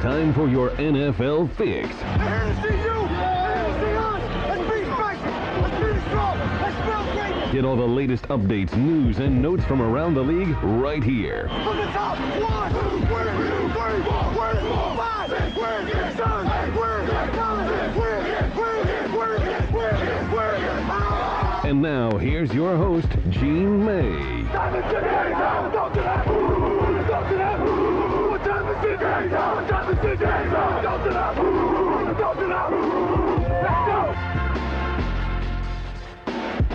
time for your NFL Fix. I'm here to see you. I'm here to see us. Let's be special. Let's be strong. Let's build greatness. Get all the latest updates, news, and notes from around the league right here. From the top. 1, 2, 3, 4, 5, 6, 7, 8, And now, here's your host, Gene May.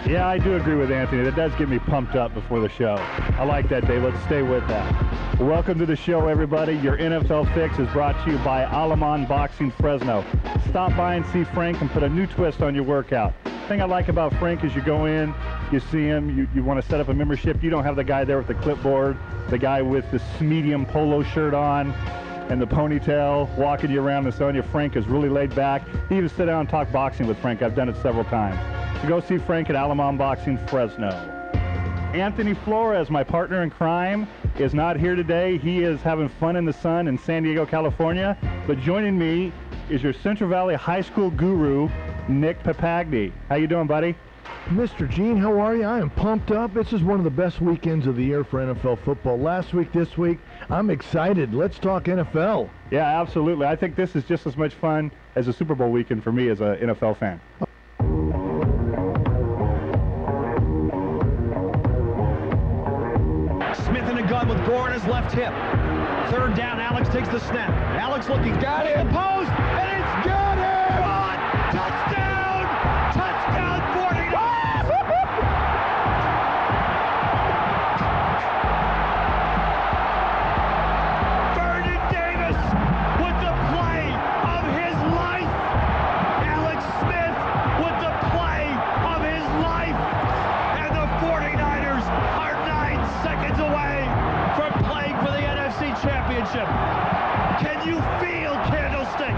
Yeah, I do agree with Anthony. That does get me pumped up before the show. I like that, Dave. Let's stay with that. Welcome to the show, everybody. Your NFL Fix is brought to you by Aleman Boxing Fresno. Stop by and see Frank and put a new twist on your workout. The thing I like about Frank is you go in, you see him, you want to set up a membership. You don't have the guy there with the clipboard, the guy with this medium polo shirt on and the ponytail walking you around and showing you. Frank is really laid back. He even sit down and talk boxing with Frank. I've done it several times. So go see Frank at Aleman Boxing Fresno. Anthony Flores, my partner in crime, is not here today. He is having fun in the sun in San Diego, California. But joining me is your Central Valley High School guru, Nick Papagni. How you doing, buddy? Mr. Gene, how are you? I am pumped up. This is one of the best weekends of the year for NFL football. Last week, this week, I'm excited. Let's talk NFL. Yeah, absolutely. I think this is just as much fun as a Super Bowl weekend for me as an NFL fan. Smith in a gun with Gore in his left hip. Third down, Alex takes the snap. Alex looking, got it, the post, and it's got it! Caught! Touchdown! Touchdown, 49! Vernon Davis with the play of his life. Alex Smith with the play of his life. And the 49ers are 9 seconds away from playing for the NFC Championship. Can you feel Candlestick?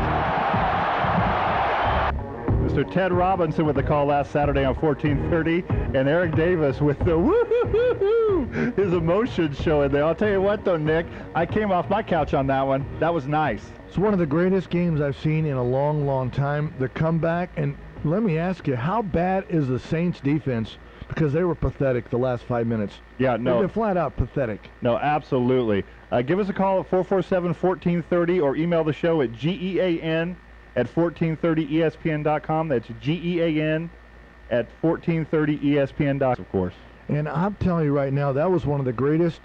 Mr. Ted Robinson with the call last Saturday on 1430, and Eric Davis with the woo-hoo-hoo-hoo, his emotions showing there. I'll tell you what, though, Nick, I came off my couch on that one. That was nice. It's one of the greatest games I've seen in a long, long time. The comeback, and let me ask you, how bad is the Saints defense? Because they were pathetic the last 5 minutes. Yeah, no. They're flat out pathetic. No, absolutely. Give us a call at 447-1430 or email the show at GEAN@1430ESPN.com. That's GEAN@1430ESPN.com, of course. And I'm telling you right now, that was one of the greatest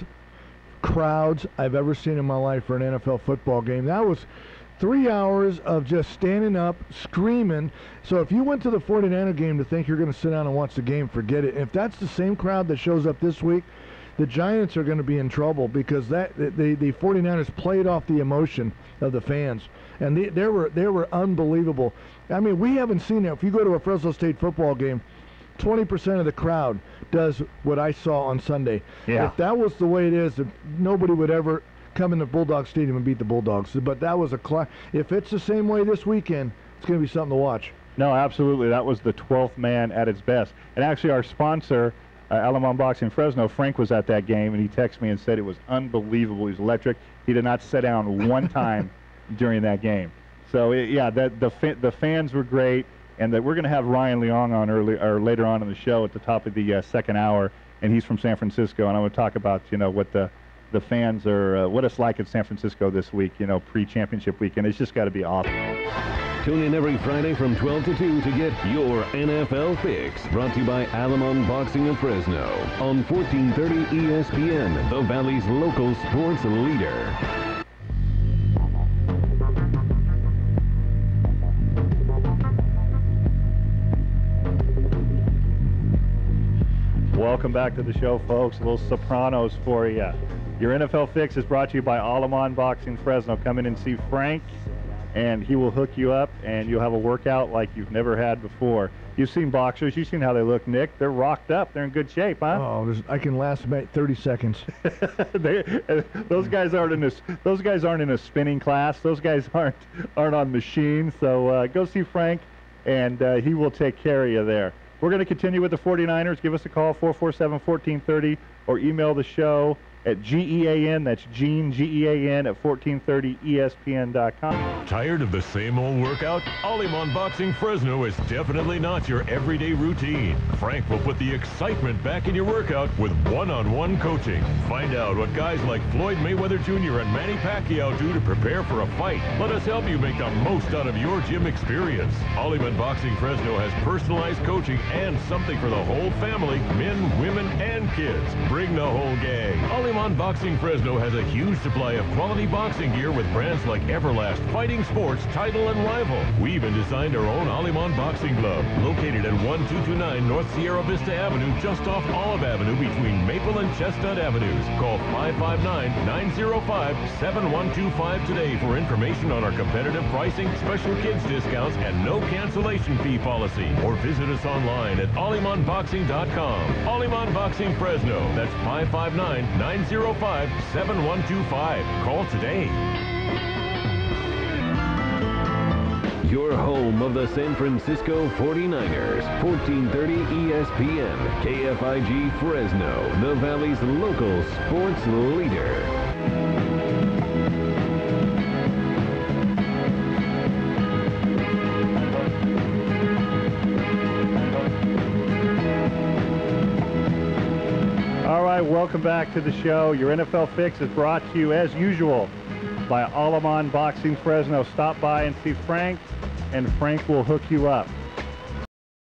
crowds I've ever seen in my life for an NFL football game. That was 3 hours of just standing up, screaming. So if you went to the 49er game to think you're going to sit down and watch the game, forget it. If that's the same crowd that shows up this week, the Giants are going to be in trouble because the 49ers played off the emotion of the fans. And they were unbelievable. I mean, we haven't seen that. If you go to a Fresno State football game, 20% of the crowd does what I saw on Sunday. Yeah. If that was the way it is, nobody would ever come into Bulldog Stadium and beat the Bulldogs. But that was if it's the same way this weekend, it's going to be something to watch. No, absolutely. That was the 12th man at its best. And actually, our sponsor, Aleman Boxing Fresno, Frank, was at that game, and he texted me and said it was unbelievable. He was electric. He did not sit down one time during that game. So, yeah, the fans were great, and that we're going to have Ryan Leong on later on in the show at the top of the second hour, and he's from San Francisco, and I'm going to talk about, what the fans are, what it's like in San Francisco this week, pre-championship weekend. It's just got to be awesome. Tune in every Friday from 12 to 2 to get your NFL Fix. Brought to you by Aleman Boxing of Fresno on 1430 ESPN, the Valley's local sports leader. Welcome back to the show, folks. A little Sopranos for you. Your NFL Fix is brought to you by Aleman Boxing Fresno. Come in and see Frank, and he will hook you up, and you'll have a workout like you've never had before. You've seen boxers. You've seen how they look, Nick. They're rocked up. They're in good shape, huh? Oh, I can last about 30 seconds. Those guys aren't in a spinning class. Those guys aren't on machines. So go see Frank, and he will take care of you there. We're going to continue with the 49ers. Give us a call, 447-1430, or email the show at GEAN. That's Gene, GEAN, at 1430ESPN.com. Tired of the same old workout? Aleman Boxing Fresno is definitely not your everyday routine. Frank will put the excitement back in your workout with one-on-one coaching. Find out what guys like Floyd Mayweather Jr. and Manny Pacquiao do to prepare for a fight. Let us help you make the most out of your gym experience. Aleman Boxing Fresno has personalized coaching and something for the whole family, men, women, and kids. Bring the whole gang. Aleman Boxing Fresno has a huge supply of quality boxing gear with brands like Everlast, Fighting Sports, Title, and Rival. We even designed our own Aleman boxing glove, located at 1229 North Sierra Vista Avenue, just off Olive Avenue between Maple and Chestnut Avenues. Call 559-905-7125 today for information on our competitive pricing, special kids discounts, and no cancellation fee policy. Or visit us online at AlemanBoxing.com. Aleman Boxing Fresno. That's 559-905-7125. Call today. Your home of the San Francisco 49ers, 1430 ESPN, KFIG Fresno, the Valley's local sports leader. All right, welcome back to the show. Your NFL Fix is brought to you, as usual, by Aleman Boxing Fresno. Stop by and see Frank, and Frank will hook you up.